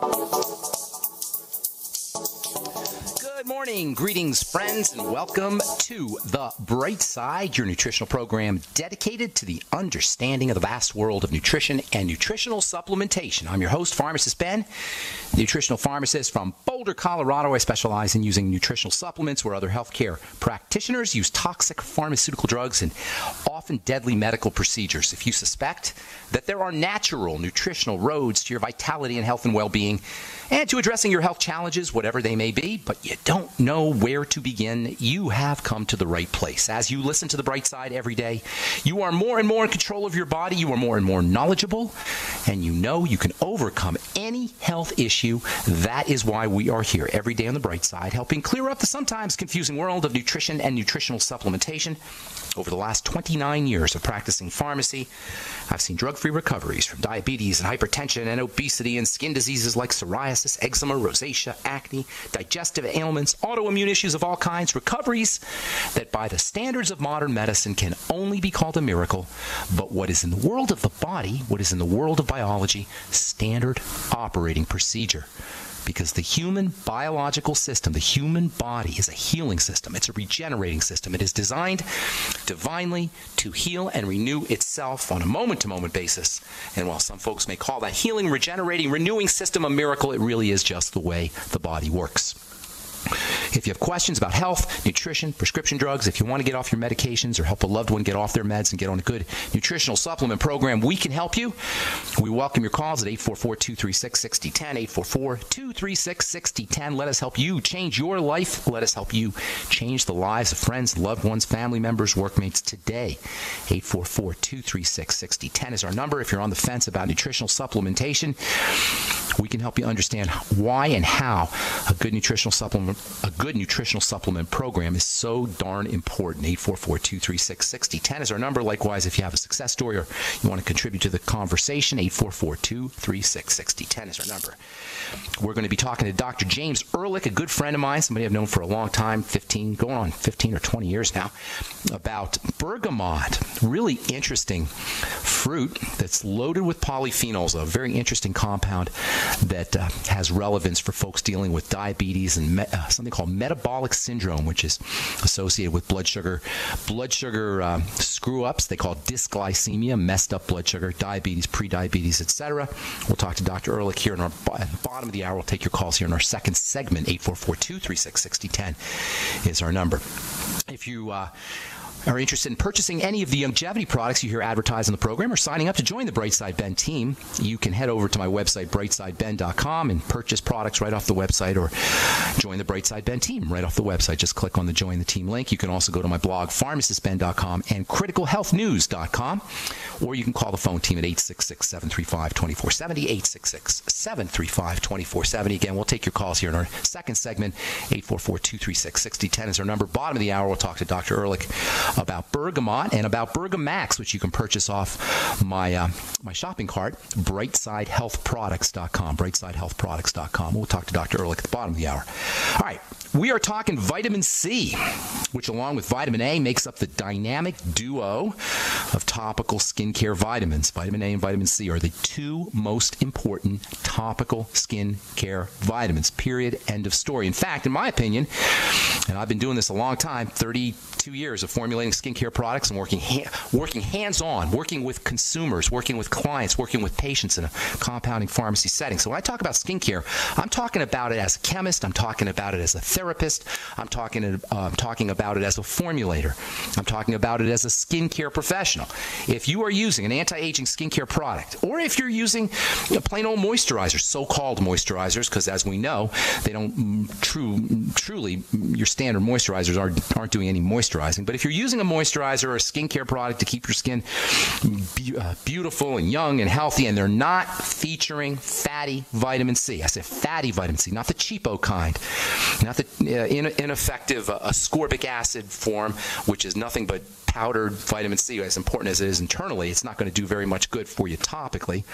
Good morning, greetings, friends, and welcome to The Bright Side, your nutritional program dedicated to the understanding of the vast world of nutrition and nutritional supplementation. I'm your host, Pharmacist Ben, nutritional pharmacist from Boulder, Colorado. I specialize in using nutritional supplements where other healthcare practitioners use toxic pharmaceutical drugs and often deadly medical procedures. If you suspect that there are natural nutritional roads to your vitality and health and well-being and to addressing your health challenges, whatever they may be, but you don't know where to begin, you have come to the right place. As you listen to The Bright Side every day, you are more and more in control of your body, you are more and more knowledgeable, and you know you can overcome any health issue. That is why we are here every day on The Bright Side, helping clear up the sometimes confusing world of nutrition and nutritional supplementation. Over the last 29 years of practicing pharmacy, I've seen drug-free recoveries from diabetes and hypertension and obesity and skin diseases like psoriasis, eczema, rosacea, acne, digestive ailments, autoimmune issues of all kinds, recoveries that by the standards of modern medicine can only be called a miracle, but what is in the world of the body, what is in the world of biology, standard operating procedure. Because the human biological system, the human body, is a healing system. It's a regenerating system. It is designed divinely to heal and renew itself on a moment-to-moment basis. And while some folks may call that healing, regenerating, renewing system a miracle, it really is just the way the body works. If you have questions about health, nutrition, prescription drugs, if you want to get off your medications or help a loved one get off their meds and get on a good nutritional supplement program, we can help you. We welcome your calls at 844-236-6010, 844-236-6010. Let us help you change your life. Let us help you change the lives of friends, loved ones, family members, workmates today. 844-236-6010 is our number. If you're on the fence about nutritional supplementation, we can help you understand why and how a good nutritional supplement program is so darn important. 844-236-6010 is our number. Likewise, if you have a success story or you want to contribute to the conversation, 844-236-6010 is our number. We're going to be talking to Dr. James Ehrlich, a good friend of mine, somebody I've known for a long time, 15 or 20 years now, about bergamot, really interesting fruit that's loaded with polyphenols, a very interesting compound that has relevance for folks dealing with diabetes and something called metabolic syndrome, which is associated with blood sugar screw-ups. They call it dysglycemia, messed up blood sugar, diabetes, prediabetes, etc. We'll talk to Dr. Ehrlich here at the bottom of the hour. We'll take your calls here in our second segment. 844-236-6010 is our number. If you are interested in purchasing any of the longevity products you hear advertised on the program or signing up to join the Brightside Ben team, you can head over to my website, brightsideben.com, and purchase products right off the website or join the Brightside Ben team right off the website. Just click on the Join the Team link. You can also go to my blog, pharmacistben.com, and criticalhealthnews.com, or you can call the phone team at 866-735-2470, 866-735-2470. Again, we'll take your calls here in our second segment. 844-236-6010 is our number. Bottom of the hour, we'll talk to Dr. Ehrlich about bergamot and about Bergamax, which you can purchase off my shopping cart, brightsidehealthproducts.com, brightsidehealthproducts.com. We'll talk to Dr. Ehrlich at the bottom of the hour. All right, we are talking vitamin C, which along with vitamin A makes up the dynamic duo of topical skincare vitamins. Vitamin A and vitamin C are the two most important topical skincare vitamins, period, end of story. In fact, in my opinion, and I've been doing this a long time, 32 years of formulating skincare products and working hands-on, working with consumers, working with clients, working with patients in a compounding pharmacy setting. So when I talk about skincare, I'm talking about it as a chemist, I'm talking about it as a therapist, I'm talking about it as a formulator, I'm talking about it as a skincare professional. If you are using an anti-aging skincare product, or if you're using plain old moisturizers, so-called moisturizers, because as we know, they don't truly, your standard moisturizers aren't doing any moisturizing. But if you're using a moisturizer or a skincare product to keep your skin beautiful and young and healthy, and they're not featuring fatty vitamin C, I said fatty vitamin C, not the cheapo kind, not the ineffective ascorbic acid form, which is nothing but powdered vitamin C, as important as it is internally, it's not going to do very much good for you topically.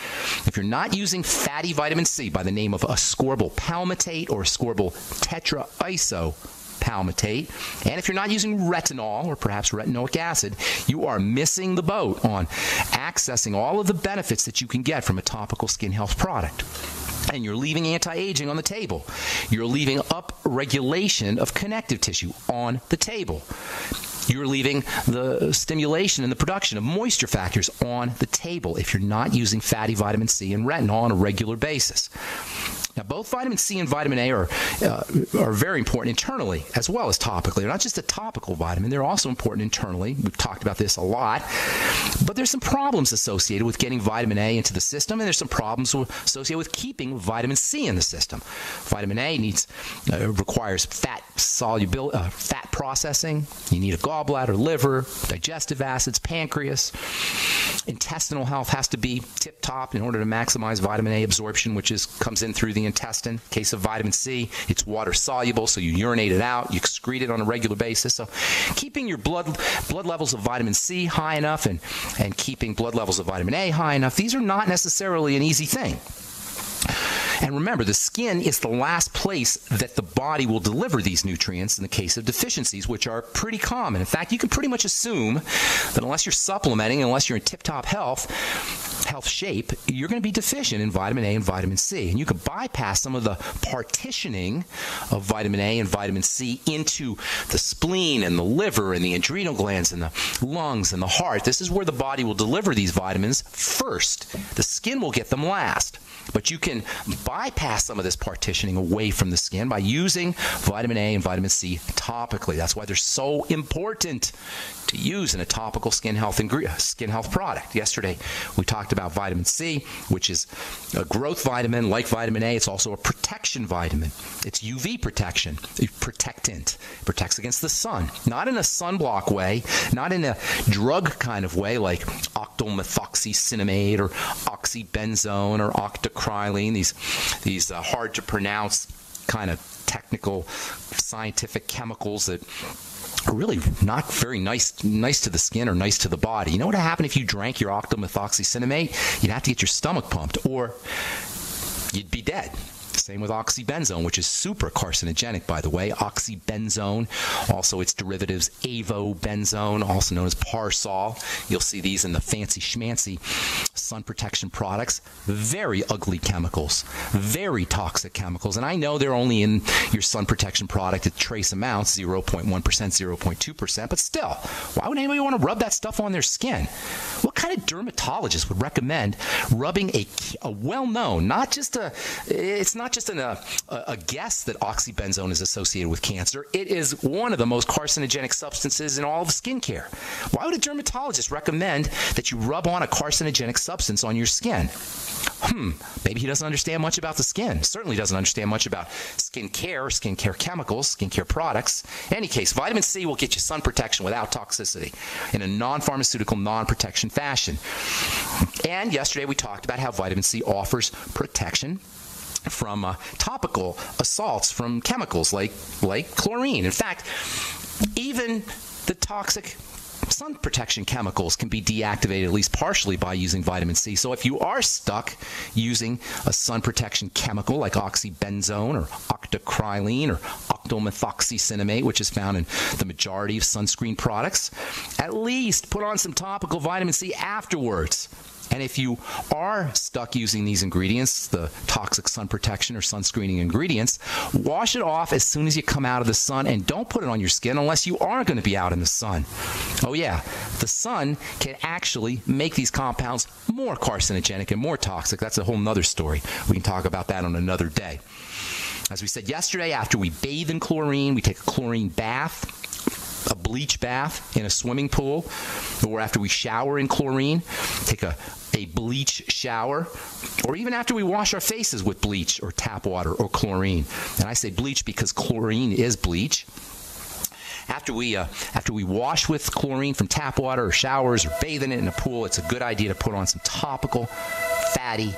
If you're not using fatty vitamin C by the name of ascorbyl palmitate or ascorbyl tetraisopalmitate, and if you're not using retinol or perhaps retinoic acid, you are missing the boat on accessing all of the benefits that you can get from a topical skin health product. And you're leaving anti-aging on the table. You're leaving up-regulation of connective tissue on the table. You're leaving the stimulation and the production of moisture factors on the table if you're not using fatty vitamin C and retinol on a regular basis. Now, both vitamin C and vitamin A are very important internally as well as topically. They're not just a topical vitamin. They're also important internally. We've talked about this a lot. But there's some problems associated with getting vitamin A into the system, and there's some problems associated with keeping vitamin C in the system. Vitamin A requires fat processing. You need a gallbladder, liver, digestive acids, pancreas. Intestinal health has to be tip-top in order to maximize vitamin A absorption, which comes in through the intestine. In case of vitamin C, it's water soluble, so you urinate it out, you excrete it on a regular basis. So keeping your blood levels of vitamin C high enough and keeping blood levels of vitamin A high enough, these are not necessarily an easy thing. And remember, the skin is the last place that the body will deliver these nutrients in the case of deficiencies, which are pretty common. In fact, you can pretty much assume that unless you're supplementing, unless you're in tip-top health shape, you're going to be deficient in vitamin A and vitamin C. And you can bypass some of the partitioning of vitamin A and vitamin C into the spleen and the liver and the adrenal glands and the lungs and the heart. This is where the body will deliver these vitamins first. The skin will get them last. But you can bypass some of this partitioning away from the skin by using vitamin A and vitamin C topically. That's why they're so important to use in a topical skin health product. Yesterday, we talked about vitamin C, which is a growth vitamin like vitamin A. It's also a protection vitamin. It's UV protection, a protectant. It protects against the sun, not in a sunblock way, not in a drug kind of way like octylmethoxycinnamate or oxybenzone or octocrylene, these hard to pronounce kind of technical scientific chemicals that are really not very nice to the skin or nice to the body. You know what would happen if you drank your octylmethoxycinnamate? You'd have to get your stomach pumped or you'd be dead. Same with oxybenzone, which is super carcinogenic, by the way. Oxybenzone, also its derivatives, avobenzone, also known as Parsol. You'll see these in the fancy schmancy sun protection products. Very ugly chemicals, very toxic chemicals. And I know they're only in your sun protection product at trace amounts, 0.1%, 0.2%, but still, why would anybody want to rub that stuff on their skin? What kind of dermatologist would recommend rubbing a well-known, it's not just a guess that oxybenzone is associated with cancer. It is one of the most carcinogenic substances in all of skincare. Why would a dermatologist recommend that you rub on a carcinogenic substance on your skin? Maybe he doesn't understand much about the skin. Certainly doesn't understand much about skincare chemicals, skincare products. In any case, vitamin C will get you sun protection without toxicity in a non-pharmaceutical, non-protection fashion. And yesterday we talked about how vitamin C offers protection from topical assaults from chemicals like chlorine. In fact, even the toxic sun protection chemicals can be deactivated at least partially by using vitamin C. So if you are stuck using a sun protection chemical like oxybenzone or octocrylene or octylmethoxycinnamate, which is found in the majority of sunscreen products, at least put on some topical vitamin C afterwards. And if you are stuck using these ingredients, the toxic sun protection or sunscreening ingredients, wash it off as soon as you come out of the sun and don't put it on your skin unless you are going to be out in the sun. Oh yeah, the sun can actually make these compounds more carcinogenic and more toxic. That's a whole nother story. We can talk about that on another day. As we said yesterday, after we bathe in chlorine, we take a chlorine bath, a bleach bath in a swimming pool, or after we shower in chlorine, take a bleach shower, or even after we wash our faces with bleach or tap water or chlorine. And I say bleach because chlorine is bleach. After we wash with chlorine from tap water or showers or bathe in it in a pool, it's a good idea to put on some topical fatty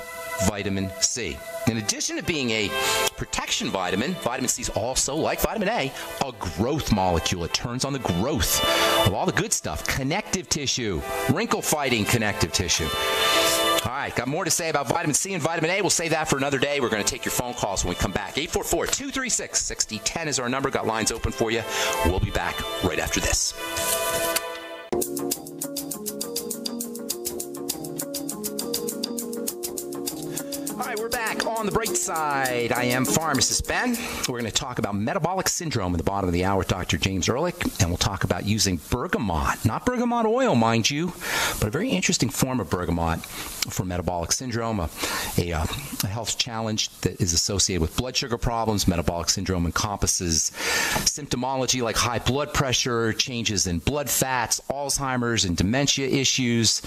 vitamin C. In addition to being a protection vitamin, vitamin C is also, like vitamin A, a growth molecule. It turns on the growth of all the good stuff. Connective tissue, wrinkle-fighting connective tissue. All right, got more to say about vitamin C and vitamin A. We'll save that for another day. We're going to take your phone calls when we come back. 844-236-6010 is our number. Got lines open for you. We'll be back right after this. All right, we're back on on the bright side. I am pharmacist Ben. We're going to talk about metabolic syndrome in the bottom of the hour with Dr. James Ehrlich, and we'll talk about using bergamot, not bergamot oil, mind you, but a very interesting form of bergamot for metabolic syndrome, a health challenge that is associated with blood sugar problems. Metabolic syndrome encompasses symptomology like high blood pressure, changes in blood fats, Alzheimer's and dementia issues,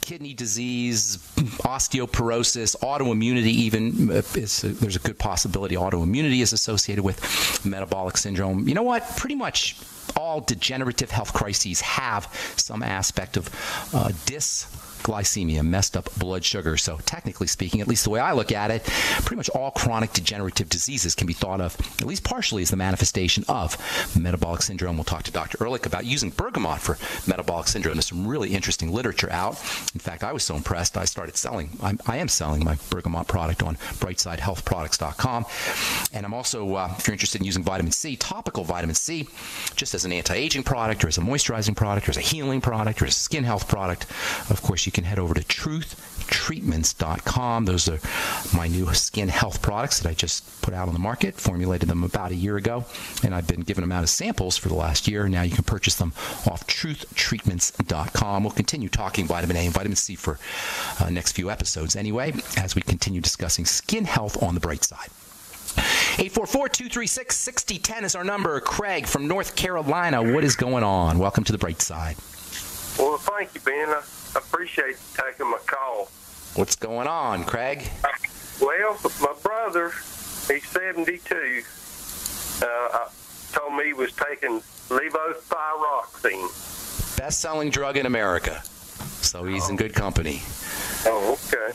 kidney disease, osteoporosis, autoimmunity even. There's a good possibility autoimmunity is associated with metabolic syndrome. You know what? Pretty much all degenerative health crises have some aspect of dysglycemia, messed up blood sugar. So technically speaking, at least the way I look at it, pretty much all chronic degenerative diseases can be thought of, at least partially, as the manifestation of metabolic syndrome. We'll talk to Dr. Ehrlich about using bergamot for metabolic syndrome. There's some really interesting literature out. In fact, I was so impressed, I started selling. I am selling my bergamot product on brightsidehealthproducts.com. And I'm also, if you're interested in using vitamin C, topical vitamin C, just as an anti-aging product or as a moisturizing product or as a healing product or as a skin health product, of course, you can head over to truthtreatments.com. Those are my new skin health products that I just put out on the market, formulated them about a year ago, and I've been giving them out as samples for the last year. Now you can purchase them off truthtreatments.com. We'll continue talking vitamin A and vitamin C for next few episodes anyway, as we continue discussing skin health on the bright side. 844-236-6010 is our number. Craig from North Carolina, what is going on? Welcome to the bright side. Well, thank you, Ben. I appreciate you taking my call. What's going on, Craig? Well, my brother, he's 72, told me he was taking levothyroxine. Best-selling drug in America. So he's in good company. Oh, okay.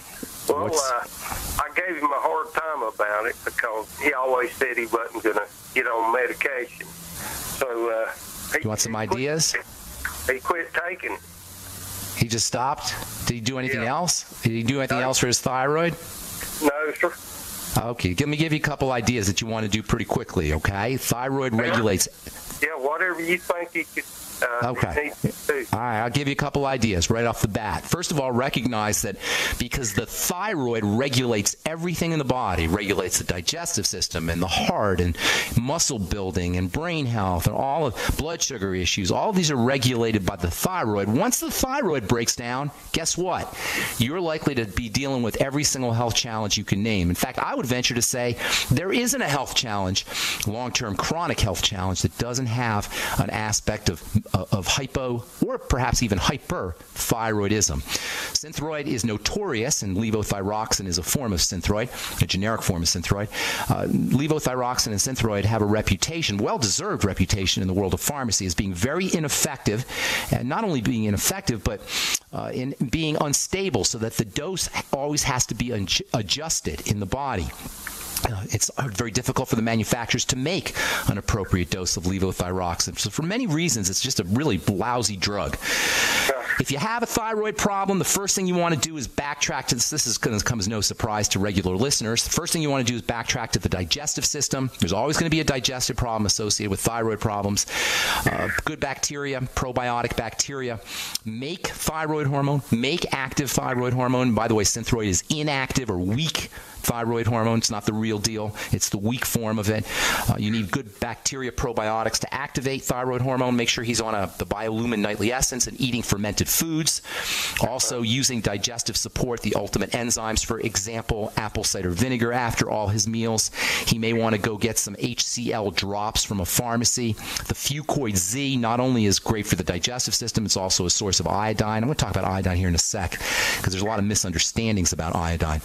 Well, I gave him a hard time about it because he always said he wasn't going to get on medication. So you want some ideas? He quit taking it. He just stopped? Did he do anything else? Did he do anything else for his thyroid? No, sir. Okay, let me give you a couple ideas that you want to do pretty quickly, okay? Thyroid regulates... Yeah, whatever you think he could... Okay. All right, I'll give you a couple ideas right off the bat. First of all, recognize that because the thyroid regulates everything in the body, regulates the digestive system and the heart and muscle building and brain health and all of blood sugar issues, all of these are regulated by the thyroid. Once the thyroid breaks down, guess what? You're likely to be dealing with every single health challenge you can name. In fact, I would venture to say there isn't a health challenge, long-term chronic health challenge, that doesn't have an aspect of hypo or perhaps even hyperthyroidism. Synthroid is notorious, and levothyroxine is a form of synthroid, a generic form of synthroid. Levothyroxine and synthroid have a reputation, well-deserved reputation in the world of pharmacy, as being very ineffective, and not only being ineffective, but in being unstable, so that the dose always has to be adjusted in the body. It's very difficult for the manufacturers to make an appropriate dose of levothyroxine. So for many reasons, it's just a really lousy drug. If you have a thyroid problem, the first thing you want to do is backtrack to this. This is going to come as no surprise to regular listeners. The first thing you want to do is backtrack to the digestive system. There's always going to be a digestive problem associated with thyroid problems. Good bacteria, probiotic bacteria, make thyroid hormone, make active thyroid hormone. By the way, Synthroid is inactive or weak thyroid hormone. It's not the real deal. It's the weak form of it. You need good bacteria probiotics to activate thyroid hormone. Make sure he's on the Biolumin Nightly Essence and eating fermented foods. Also using digestive support, the ultimate enzymes, for example, apple cider vinegar after all his meals. He may want to go get some HCl drops from a pharmacy. The Fucoid Z not only is great for the digestive system, it's also a source of iodine. I'm going to talk about iodine here in a sec because there's a lot of misunderstandings about iodine.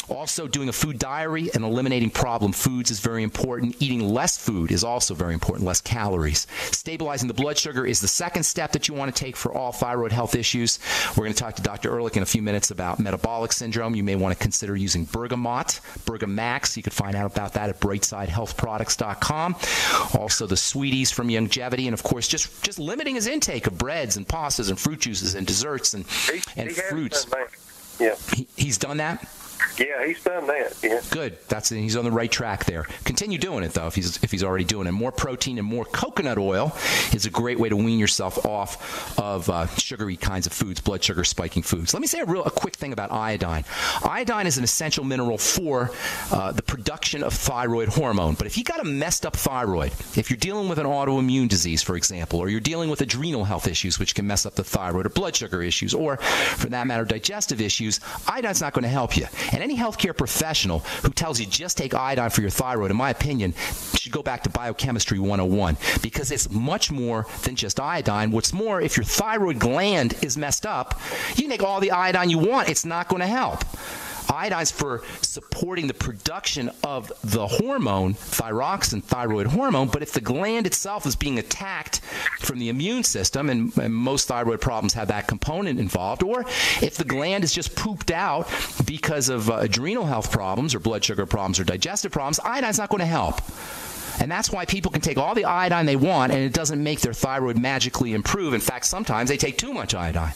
Also, doing a food diary and eliminating problem foods is very important. Eating less food is also very important, less calories. Stabilizing the blood sugar is the second step that you want to take for all thyroid health issues. We're going to talk to Dr. Ehrlich in a few minutes about metabolic syndrome. You may want to consider using bergamot, Bergamax. You can find out about that at brightsidehealthproducts.com. Also, the sweeties from Longevity, and of course, just limiting his intake of breads and pastas and fruit juices and desserts and fruits. Yeah. He's done that? Yeah, he's done that. Yeah. Good. He's on the right track there. Continue doing it though, if he's already doing it. More protein and more coconut oil is a great way to wean yourself off of sugary kinds of foods, blood sugar spiking foods. Let me say a quick thing about iodine. Iodine is an essential mineral for the production of thyroid hormone. But if you got a messed up thyroid, if you're dealing with an autoimmune disease, for example, or you're dealing with adrenal health issues, which can mess up the thyroid, or blood sugar issues, or for that matter, digestive issues, iodine's not going to help you. And any healthcare professional who tells you just take iodine for your thyroid, in my opinion, should go back to Biochemistry 101, because it's much more than just iodine. What's more, if your thyroid gland is messed up, you can take all the iodine you want. It's not going to help. Iodine's for supporting the production of the hormone, thyroxine, thyroid hormone, but if the gland itself is being attacked from the immune system, and most thyroid problems have that component involved, or if the gland is just pooped out because of adrenal health problems or blood sugar problems or digestive problems, iodine's not going to help. And that's why people can take all the iodine they want, and it doesn't make their thyroid magically improve. In fact, sometimes they take too much iodine.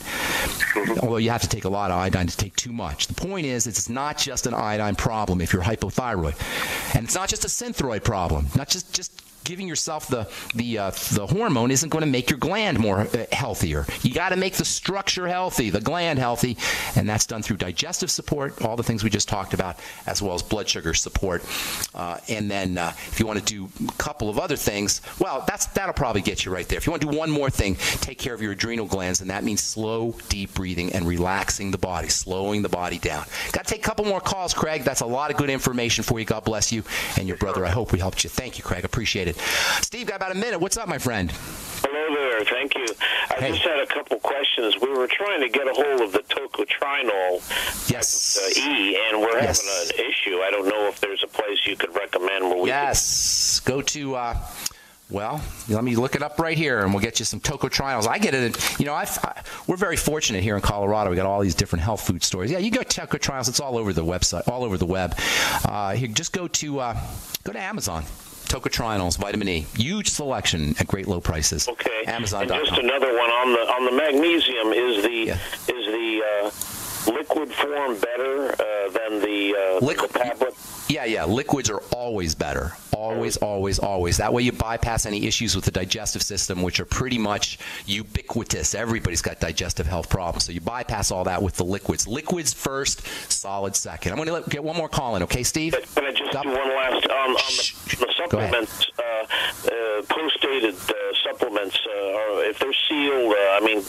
Although you have to take a lot of iodine to take too much. The point is, it's not just an iodine problem if you're hypothyroid. And it's not just a synthroid problem. Not just giving yourself the hormone isn't going to make your gland more healthier. You got to make the structure healthy, the gland healthy, and that's done through digestive support, all the things we just talked about, as well as blood sugar support. And then if you want to do a couple of other things, well, that'll probably get you right there. If you want to do one more thing, take care of your adrenal glands, and that means slow, deep breathing and relaxing the body, slowing the body down. Got to take a couple more calls, Craig. That's a lot of good information for you. God bless you and your brother. I hope we helped you. Thank you, Craig. Appreciate it. Steve, got about a minute. What's up, my friend? Hello there. Thank you. I just had a couple questions. We were trying to get a hold of the tocotrienol E, and we're having an issue. I don't know if there's a place you could recommend where we go to... well, let me look it up right here, and we'll get you some tocotrienols. I get it. We're very fortunate here in Colorado. We got all these different health food stores. Yeah, you go tocotrienols. It's all over the website, all over the web. Here, just go to Amazon. Tocotrienols, vitamin E, huge selection at great low prices. Okay. Amazon.com. And just another one on the magnesium. Is the liquid form better than the tablet? Yeah. Liquids are always better. Always, always, always. That way you bypass any issues with the digestive system, which are pretty much ubiquitous. Everybody's got digestive health problems. So you bypass all that with the liquids. Liquids first, solid second. I'm going to get one more call in, okay, Steve? Can I just do one last? On the supplements, post-dated supplements, if they're sealed,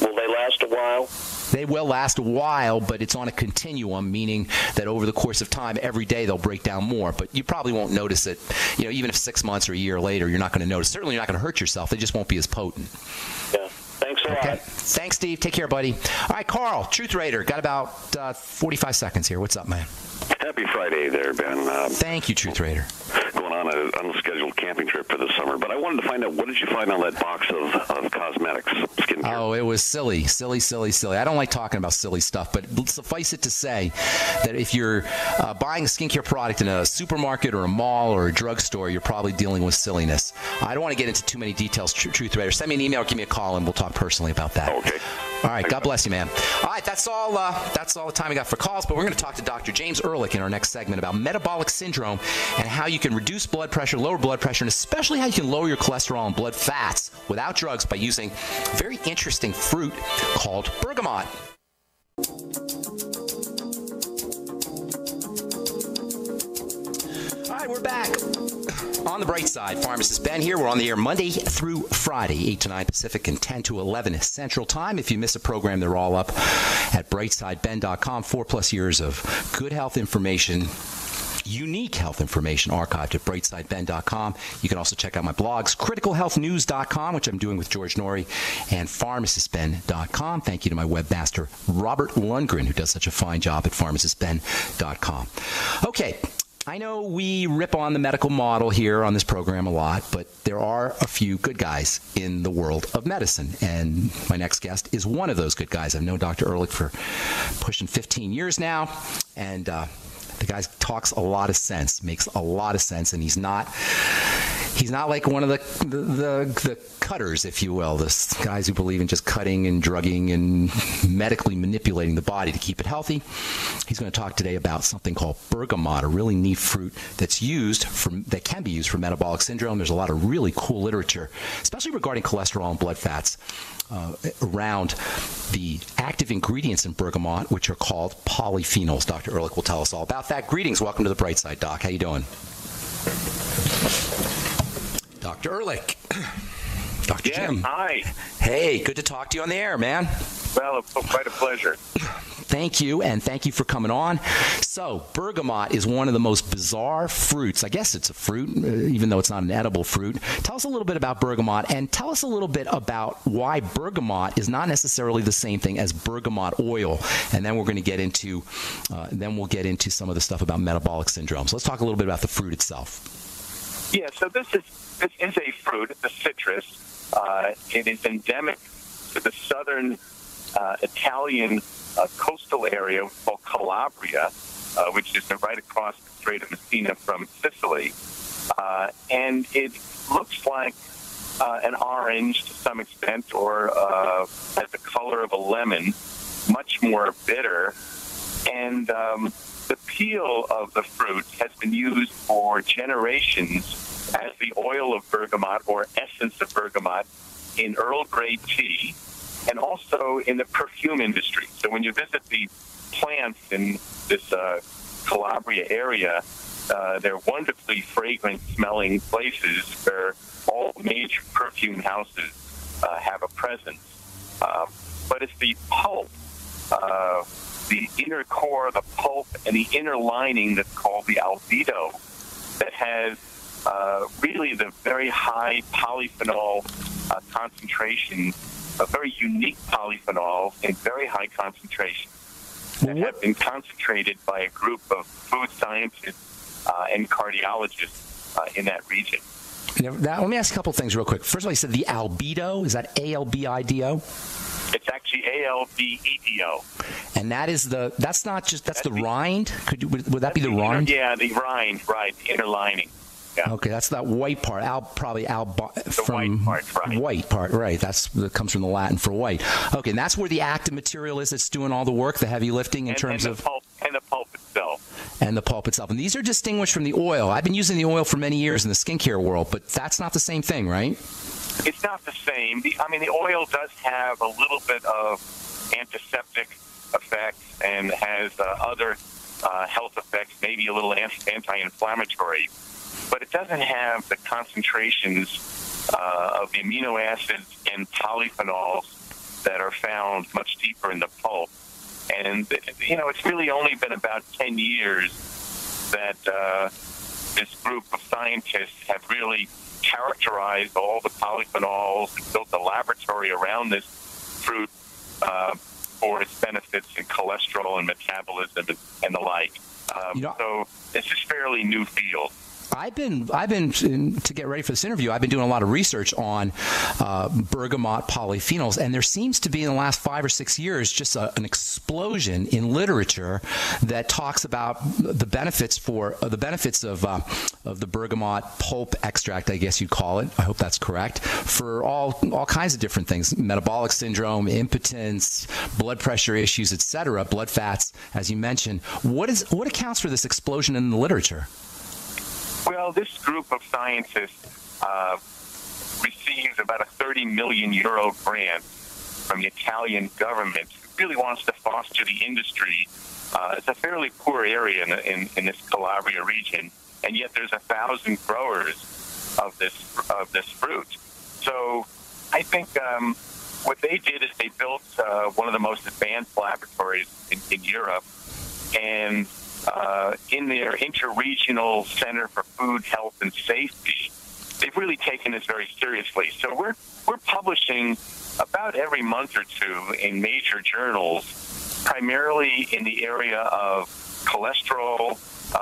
will they last a while? They will last a while, but it's on a continuum, meaning that over the course of time, every day they'll break down more. But you probably won't notice it. Even if 6 months or a year later, you're not going to notice. Certainly, you're not going to hurt yourself. They just won't be as potent. Yeah. Thanks a lot. Thanks, Steve. Take care, buddy. All right, Carl, Truth Raider. Got about 45 seconds here. What's up, man? Happy Friday there, Ben. Thank you, Truth Raider. Going on an unscheduled camping trip for the summer, but I wanted to find out, what did you find on that box of cosmetics, skincare? Oh, it was silly. I don't like talking about silly stuff, but suffice it to say that if you're buying a skincare product in a supermarket or a mall or a drugstore, you're probably dealing with silliness. I don't want to get into too many details, Truth Raider. Send me an email or give me a call, and we'll talk personally about that. Okay. All right. God bless you, man. All right. That's all the time we got for calls, but we're going to talk to Dr. James Ehrlich in our next segment about metabolic syndrome and how you can reduce blood pressure, lower blood pressure, and especially how you can lower your cholesterol and blood fats without drugs by using a very interesting fruit called bergamot. All right, we're back. On the bright side, Pharmacist Ben here. We're on the air Monday through Friday, 8 to 9 Pacific and 10 to 11 Central Time. If you miss a program, they're all up at brightsideben.com. 4+ years of good health information, unique health information archived at brightsideben.com. You can also check out my blogs, criticalhealthnews.com, which I'm doing with George Norrie, and pharmacistben.com. Thank you to my webmaster, Robert Lundgren, who does such a fine job at pharmacistben.com. Okay. I know we rip on the medical model here on this program a lot, but there are a few good guys in the world of medicine, and my next guest is one of those good guys. I've known Dr. Ehrlich for pushing 15 years now, and the guy talks a lot of sense, makes a lot of sense, and he's not He's not like one of the cutters, if you will, the guys who believe in just cutting and drugging and medically manipulating the body to keep it healthy. He's going to talk today about something called bergamot, a really neat fruit that can be used for metabolic syndrome. There's a lot of really cool literature, especially regarding cholesterol and blood fats, around the active ingredients in bergamot, which are called polyphenols. Dr. Ehrlich will tell us all about that. Greetings. Welcome to the Bright Side, Doc. How you doing? Dr. Ehrlich. Dr. Jim. Hi. Hey, good to talk to you on the air, man. Well, it's quite a pleasure. Thank you, and thank you for coming on. So, bergamot is one of the most bizarre fruits. I guess it's a fruit, even though it's not an edible fruit. Tell us a little bit about bergamot, and tell us a little bit about why bergamot is not necessarily the same thing as bergamot oil. And then we're going to get into, we'll get into some of the stuff about metabolic syndrome. So let's talk a little bit about the fruit itself. Yeah, so this is a fruit. It's a citrus. It is endemic to the southern Italian coastal area called Calabria, which is right across the Strait of Messina from Sicily. And it looks like an orange to some extent, or has the color of a lemon, much more bitter. And the peel of the fruit has been used for generations as the oil of bergamot or essence of bergamot in Earl Grey tea, and also in the perfume industry. So when you visit the plants in this Calabria area, they're wonderfully fragrant-smelling places where all major perfume houses have a presence. But it's the pulp, the inner core, the pulp, and the inner lining that's called the albedo that has really the very high polyphenol concentration, a very unique polyphenol in very high concentration that have been concentrated by a group of food scientists and cardiologists in that region. Now, let me ask a couple things real quick. First of all, you said the albedo. Is that A-L-B-I-D-O? It's actually A-L-B-E-D-O. And that's the rind? Would that be the rind? The rind, right, the inner lining. Yeah. Okay, that's that white part. White part, right? That comes from the Latin for white. Okay, and that's where the active material is that's doing all the work, the heavy lifting in terms of pulp, and the pulp itself. And the pulp itself. And these are distinguished from the oil. I've been using the oil for many years in the skincare world, but that's not the same thing, right? It's not the same. The oil does have a little bit of antiseptic effects and has other health effects, maybe a little anti-inflammatory. But it doesn't have the concentrations of the amino acids and polyphenols that are found much deeper in the pulp. And, it's really only been about 10 years that this group of scientists have really characterized all the polyphenols and built a laboratory around this fruit for its benefits in cholesterol and metabolism and the like. So it's just fairly new field. I've been to get ready for this interview, I've been doing a lot of research on bergamot polyphenols, and there seems to be in the last 5 or 6 years just an explosion in literature that talks about the benefits of the bergamot pulp extract, I guess you'd call it. I hope that's correct, for all kinds of different things: metabolic syndrome, impotence, blood pressure issues, etc., blood fats, as you mentioned. What accounts for this explosion in the literature? Well, this group of scientists receives about a 30 million euro grant from the Italian government. It really wants to foster the industry. It's a fairly poor area in this Calabria region, and yet there's 1,000 growers of this fruit. So I think what they did is they built one of the most advanced laboratories in Europe, and in their interregional Center for Food, Health, and Safety, they've really taken this very seriously. So we're publishing about every month or two in major journals, primarily in the area of cholesterol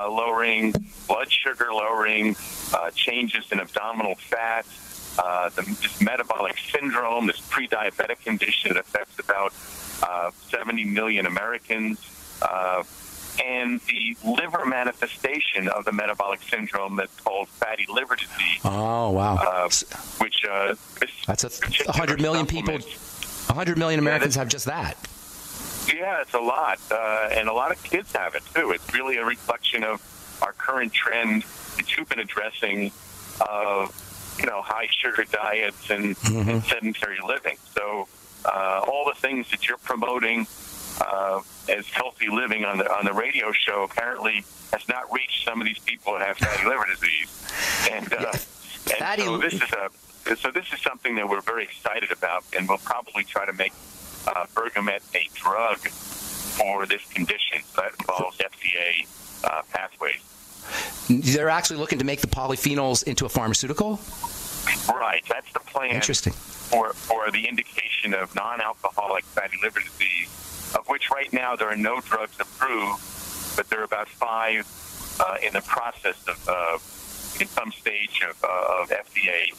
lowering, blood sugar lowering, changes in abdominal fat, this metabolic syndrome, this pre-diabetic condition that affects about 70 million Americans. and the liver manifestation of the metabolic syndrome that's called fatty liver disease. Oh, wow. Which that's 100 million people. 100 million Americans have just that. Yeah, it's a lot. And a lot of kids have it, too. It's really a reflection of our current trend that you've been addressing of, high sugar diets and sedentary living. So all the things that you're promoting as healthy living on the radio show apparently has not reached some of these people that have fatty liver disease. So this is something that we're very excited about, and we'll probably try to make bergamot a drug for this condition that involves FDA pathways. They're actually looking to make the polyphenols into a pharmaceutical? Right. That's the plan. Interesting. For the indication of non-alcoholic fatty liver disease, of which right now there are no drugs approved, but there are about 5 in the process of in some stage of FDA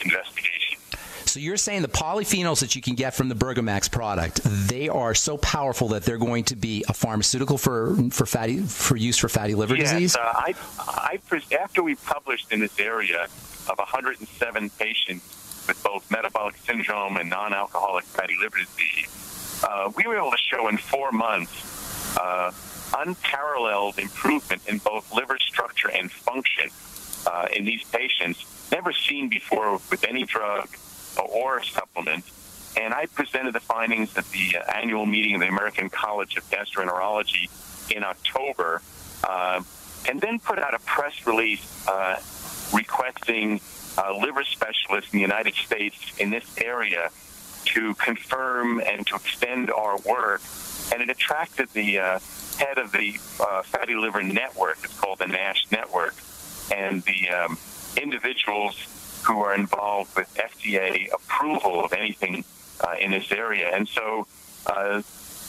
investigation. So you're saying the polyphenols that you can get from the Bergamax product, they are so powerful that they're going to be a pharmaceutical for use for fatty liver disease? Yes. After we published in this area of 107 patients with both metabolic syndrome and non-alcoholic fatty liver disease, we were able to show in 4 months unparalleled improvement in both liver structure and function in these patients, never seen before with any drug or supplement. And I presented the findings at the annual meeting of the American College of Gastroenterology in October, and then put out a press release requesting liver specialists in the United States in this area to confirm and to extend our work. And it attracted the head of the Fatty Liver Network, it's called the NASH Network, and the individuals who are involved with FDA approval of anything in this area. And so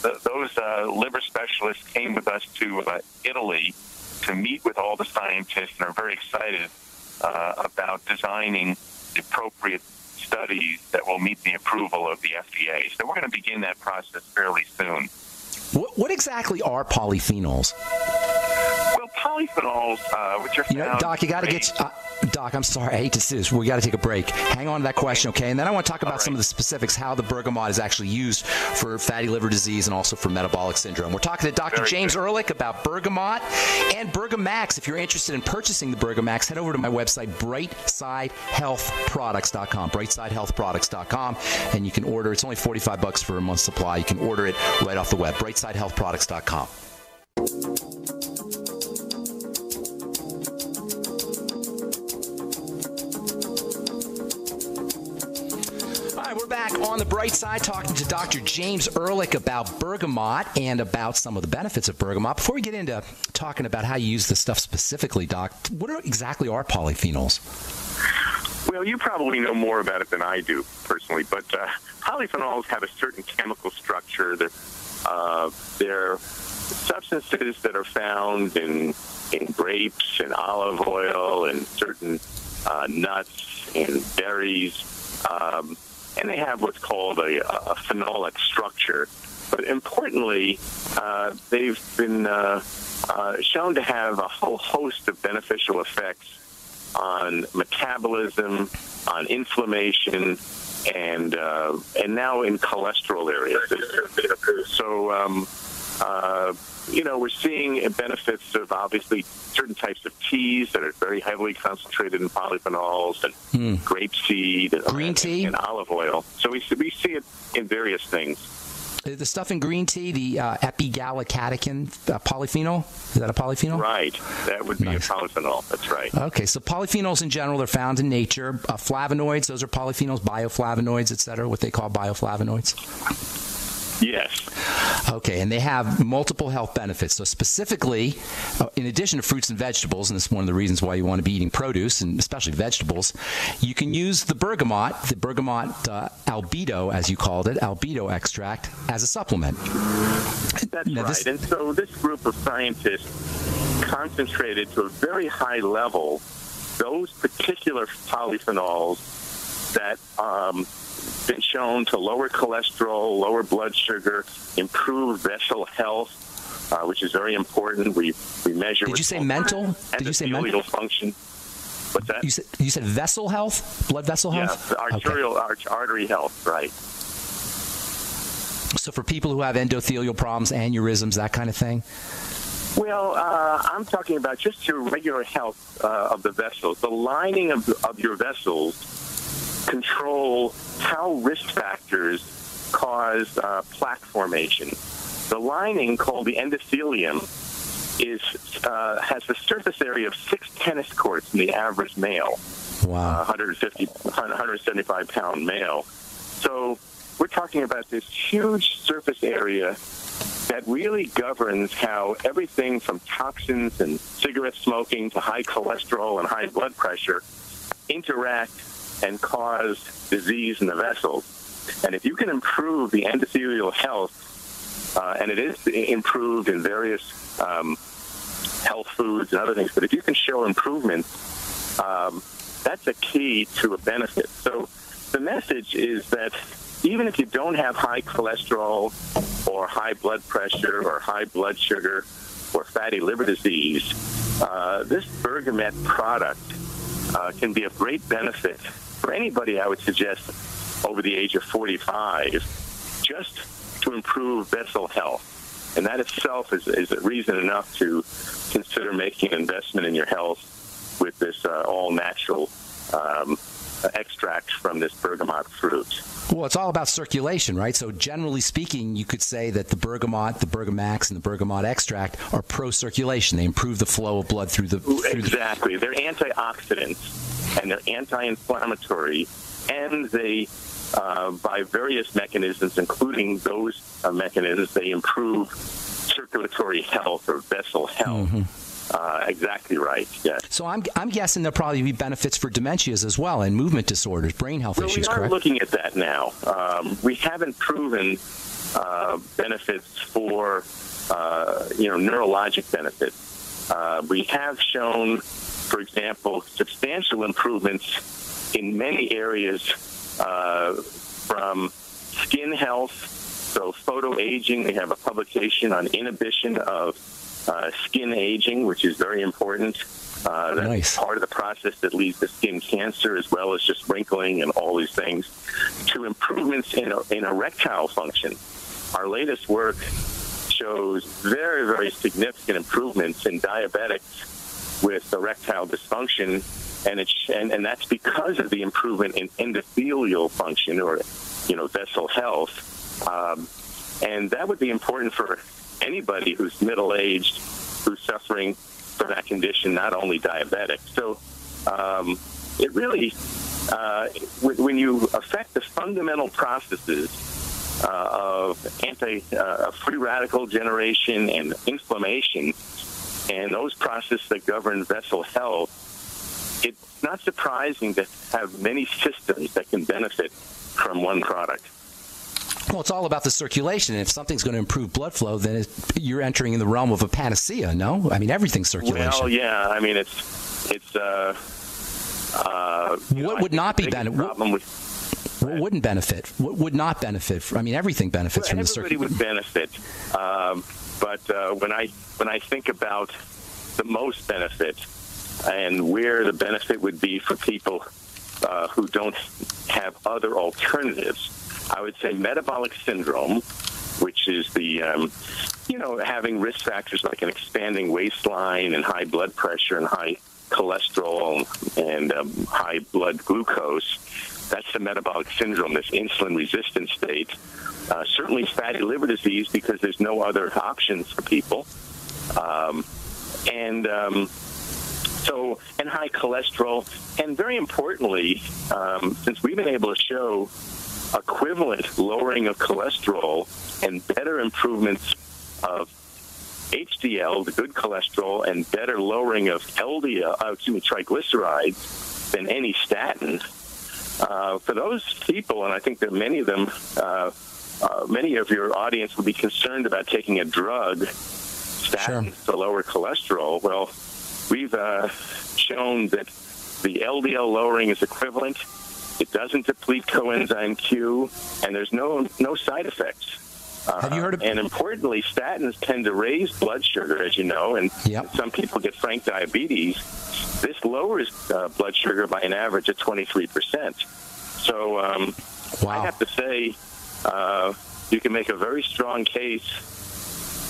those liver specialists came with us to Italy to meet with all the scientists and are very excited about designing the appropriate studies that will meet the approval of the FDA. So we're going to begin that process fairly soon. What exactly are polyphenols? Well, polyphenols, which are found... Doc, you got to get... Doc, I'm sorry. I hate to say this. We got to take a break. Hang on to that question, okay? And then I want to talk about some of the specifics, how the bergamot is actually used for fatty liver disease and also for metabolic syndrome. We're talking to Dr. James Ehrlich about bergamot and Bergamax. If you're interested in purchasing the Bergamax, head over to my website, BrightsideHealthProducts.com, BrightsideHealthProducts.com, and you can order. It's only $45 for a month's supply. You can order it right off the web, BrightsideHealthProducts.com. We're back on the bright side talking to Dr. James Ehrlich about bergamot and about some of the benefits of bergamot. Before we get into talking about how you use this stuff specifically, Doc, what exactly are polyphenols? Well, you probably know more about it than I do personally, but polyphenols have a certain chemical structure. They're substances that are found in grapes and olive oil and certain nuts and berries. And they have what's called a phenolic structure. But importantly, they've been shown to have a whole host of beneficial effects on metabolism, on inflammation, and now in cholesterol areas. So, we're seeing benefits of obviously certain types of teas that are very heavily concentrated in polyphenols and grapeseed and green tea and olive oil. So we see it in various things. The stuff in green tea, the epigallocatechin polyphenol, is that a polyphenol? Right. That would be a polyphenol. That's right. Okay, so polyphenols in general, they're found in nature. Flavonoids, those are polyphenols, bioflavonoids, et cetera, what they call bioflavonoids. Yes. Okay, and they have multiple health benefits. So specifically, in addition to fruits and vegetables, and this is one of the reasons why you want to be eating produce, and especially vegetables, you can use the bergamot albedo, as you called it, albedo extract, as a supplement. That's right. And so this group of scientists concentrated to a very high level those particular polyphenols that been shown to lower cholesterol, lower blood sugar, improve vessel health, which is very important. We measure. Did you say mental? Did you say mental function? What's that? You said vessel health, blood vessel health. Yeah, artery health, right? So for people who have endothelial problems, aneurysms, that kind of thing. Well, I'm talking about just your regular health of the vessels. The lining of your vessels control how risk factors cause plaque formation. The lining, called the endothelium, has a surface area of 6 tennis courts in the average male. Wow. 175-pound male. So we're talking about this huge surface area that really governs how everything from toxins and cigarette smoking to high cholesterol and high blood pressure interact and cause disease in the vessels. And if you can improve the endothelial health, and it is improved in various health foods and other things, but if you can show improvement, that's a key to a benefit. So the message is that even if you don't have high cholesterol or high blood pressure or high blood sugar or fatty liver disease, this bergamot product can be of great benefit for anybody, I would suggest, over the age of 45, just to improve vessel health. And that itself is a reason enough to consider making an investment in your health with this all-natural extract from this bergamot fruit. Well, it's all about circulation, right? So generally speaking, you could say that the bergamot, the Bergamax, and the bergamot extract are pro-circulation. They improve the flow of blood through the... Exactly. They're antioxidants, and they're anti-inflammatory, and they, by various mechanisms, including those mechanisms, they improve circulatory health or vessel health. Mm-hmm. Exactly right, yes. So I'm guessing there'll probably be benefits for dementias as well and movement disorders, brain health issues, correct? We are looking at that now. We haven't proven benefits for, neurologic benefits. We have shown, for example, substantial improvements in many areas from skin health, so photoaging. We have a publication on inhibition of skin aging, which is very important. That's nice. Part of the process that leads to skin cancer, as well as just wrinkling and all these things, to improvements in erectile function. Our latest work shows very, very significant improvements in diabetics with erectile dysfunction, and that's because of the improvement in endothelial function, or vessel health, and that would be important for anybody who's middle-aged, who's suffering from that condition, not only diabetic. So it really, when you affect the fundamental processes of free radical generation and inflammation, and those processes that govern vessel health, it's not surprising to have many systems that can benefit from one product. Well, it's all about the circulation. And if something's going to improve blood flow, then you're entering in the realm of a panacea, no? I mean, everything's circulation. Well, yeah. I mean, it's what would not be benefit? What wouldn't benefit? What would not benefit? I mean, everything benefits from the circulation. Everybody would benefit. But when I think about the most benefit and where the benefit would be for people who don't have other alternatives, I would say metabolic syndrome, which is the, having risk factors like an expanding waistline and high blood pressure and high cholesterol and high blood glucose. That's the metabolic syndrome, this insulin-resistant state. Certainly fatty liver disease, because there's no other options for people. And high cholesterol. And very importantly, since we've been able to show equivalent lowering of cholesterol and better improvements of HDL, the good cholesterol, and better lowering of triglycerides than any statin. For those people, and I think that many of them, many of your audience will be concerned about taking a drug, statins, to lower cholesterol. Well, we've shown that the LDL lowering is equivalent. It doesn't deplete coenzyme Q, and there's no side effects. Have you heard of? And importantly, statins tend to raise blood sugar, as you know, and some people get frank diabetes. This lowers blood sugar by an average of 23%. So I have to say, you can make a very strong case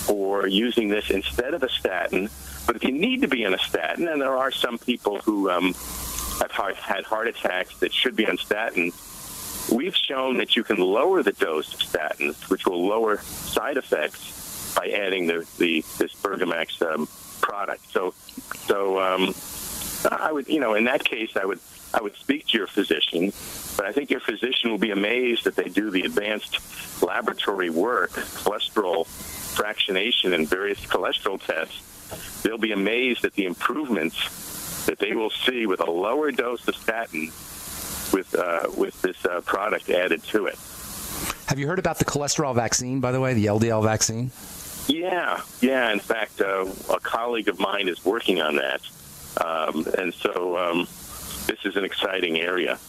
for using this instead of a statin. But if you need to be on a statin, and there are some people who have had heart attacks that should be on statins, we've shown that you can lower the dose of statins, which will lower side effects by adding this Bergamax product. So I would, in that case, I would speak to your physician, but I think your physician will be amazed that they do the advanced laboratory work, cholesterol fractionation and various cholesterol tests. They'll be amazed at the improvements that they will see with a lower dose of statin with this product added to it. Have you heard about the cholesterol vaccine, by the way, the LDL vaccine? Yeah. In fact, a colleague of mine is working on that. And so this is an exciting area.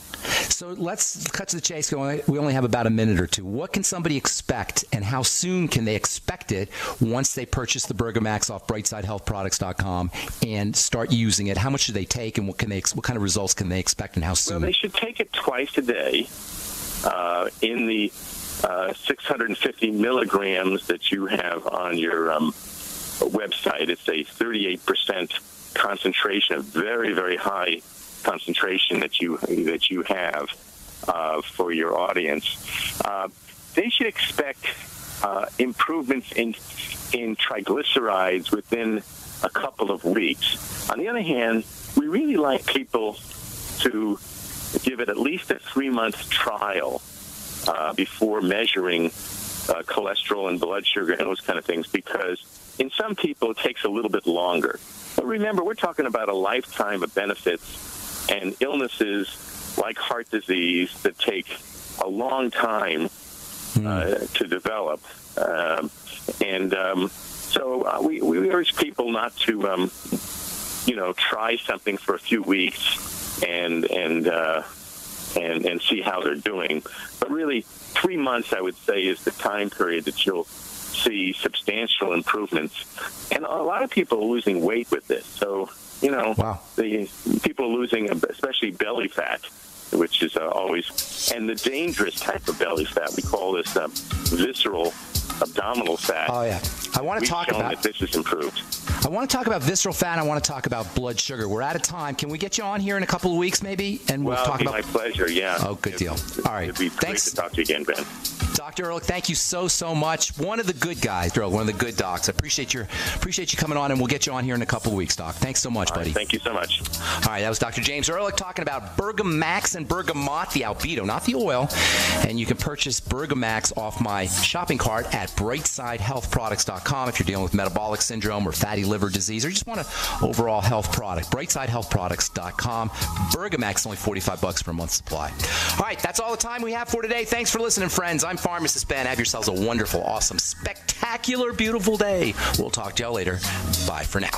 So let's cut to the chase. We only have about a minute or two. What can somebody expect, and how soon can they expect it once they purchase the Bergamax off BrightsideHealthProducts.com and start using it? How much do they take, and what kind of results can they expect, and how soon? Well, they should take it twice a day in the 650 milligrams that you have on your website. It's a 38% concentration, a very, very high concentration that you have for your audience. They should expect improvements in triglycerides within a couple of weeks. On the other hand, we really like people to give it at least a 3-month trial before measuring cholesterol and blood sugar and those kind of things, because in some people it takes a little bit longer. But remember, we're talking about a lifetime of benefits and illnesses like heart disease that take a long time to develop. So we urge people not to, try something for a few weeks and see how they're doing. But really, 3 months, I would say, is the time period that you'll see substantial improvements. And a lot of people are losing weight with this. So, the people are losing, especially belly fat, which is always, and the dangerous type of belly fat. We call this visceral abdominal fat. Oh, yeah. I want to talk about that this is improved. I want to talk about visceral fat. I want to talk about blood sugar. We're out of time. Can we get you on here in a couple of weeks, maybe? And we'll talk about. My pleasure. Yeah. Oh, good deal. All right. It'd be great to talk to you again, Ben. Dr. Ehrlich, thank you so much. One of the good guys, Ehrlich, one of the good docs. I appreciate you coming on, and we'll get you on here in a couple of weeks, Doc. Thanks so much, buddy. Thank you so much. All right, that was Dr. James Ehrlich talking about Bergamax and Bergamot, the albedo, not the oil. And you can purchase Bergamax off my shopping cart at BrightsideHealthProducts.com if you're dealing with metabolic syndrome or fatty liver disease, or just want an overall health product. BrightsideHealthProducts.com. Bergamax, only $45 for a month's supply. All right, that's all the time we have for today. Thanks for listening, friends. I'm Pharmacist Ben. Have yourselves a wonderful, awesome, spectacular, beautiful day. We'll talk to y'all later. Bye for now.